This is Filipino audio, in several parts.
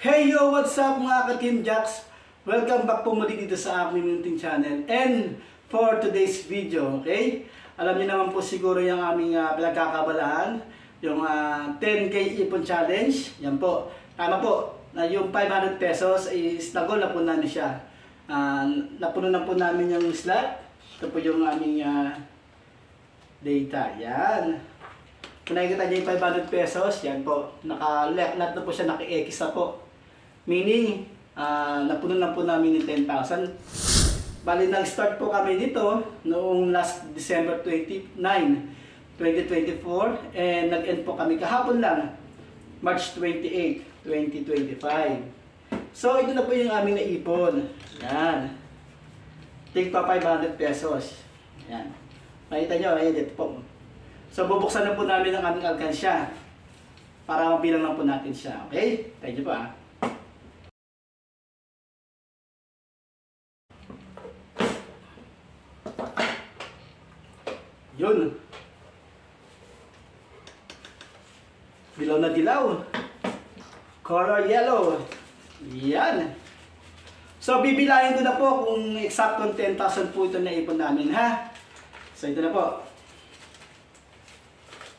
Hey yo! What's up mga ka-Team Jacks? Welcome back po muli dito sa aking munting channel. And for today's video, okay? Alam niyo naman po siguro yung aming pinagkakabalaan, yung 10K ipon challenge. Yan po. Tama po, na yung 500 pesos is nagol na po namin siya. Napuno na po namin yung slot. Ito po yung aming data. Yan. Kung nakikita niyo yung 500 pesos, yan po. Naka-left na po siya, naka-X na po. Meaning, napuno na po namin yung 10,000. Bali, nag-start po kami dito noong last December 29, 2024. And nag-end po kami kahapon lang, March 28, 2025. So, ito na po yung aming naipon. Yan. Take pa 500 pesos. Yan. Makita nyo, ayan, ito po. So, bubuksan na po namin ang aming alkansya para mabilang lang po natin siya. Okay? Tayo nyo po Yun. Dilaw na dilaw. Color yellow. Yan. So, bibilahin ko na po kung eksaktong 10,000 po ito na ipon namin, ha? So, ito na po.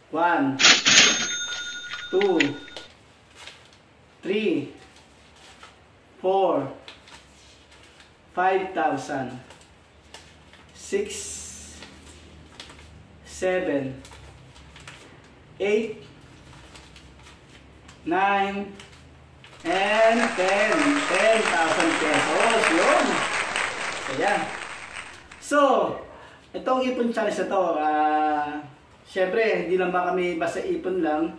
1, 2, 3, 4, 5,000, 6, 7, 8, 9, and 10,000 pesos. Yun. So, yan. So, itong ipon challenge na to, syempre, hindi lang ba kami basta ipon lang,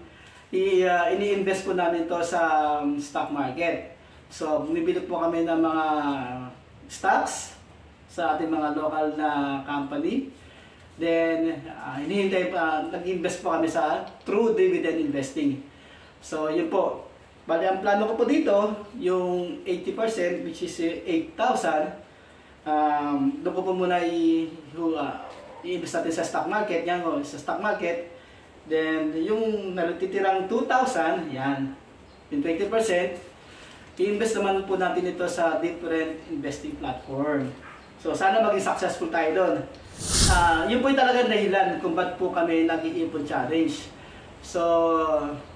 ini-invest po namin to sa stock market. So, bumibili po kami ng mga stocks sa ating mga local na company. Then, nag-invest po kami sa true dividend investing. So, yun po. Bali, ang plano ko po dito, yung 80%, which is 8,000, doon ko po muna i-invest natin sa stock market. Yan o, sa stock market. Then, yung natitirang 2,000, yan, yung 20%, i-invest naman po natin ito sa different investing platform. So, sana maging successful tayo doon. Yun po yung talagang dahilan kung ba't po kami nag-iipon challenge. So,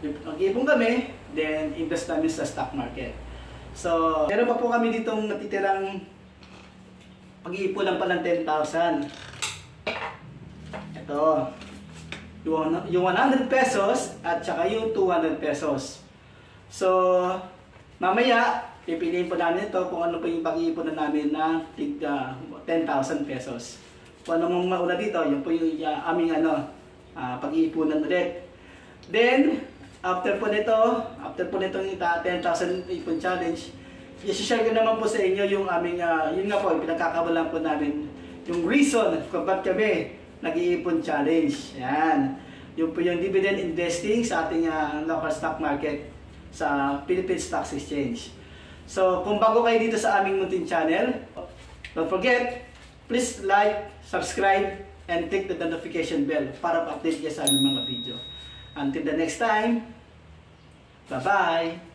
nag-iipon kami, then invest namin sa stock market. So, meron pa po kami ditong natitirang pag-iipon lang pa ng 10,000. Ito. Yung 100 pesos at saka yung 200 pesos. So, mamaya, pipiliin po namin ito kung ano po yung pag-iipon na namin na 10,000 pesos. Kung ano mong mauna dito, yun po yung aming pag-iipunan ulit. Then, after po nitong 10,000 ipon challenge, i-share ko naman po sa inyo yung aming, yun nga po, pinagkakabalan po namin, yung reason kung ba't kami nag-iipon challenge. Yan. Yun po yung dividend investing sa ating local stock market sa Philippine Stock Exchange. So, kung bago kayo dito sa aming munting channel, don't forget, please like, subscribe, and click the notification bell para pa-update kayo sa aming mga video. Until the next time, bye-bye!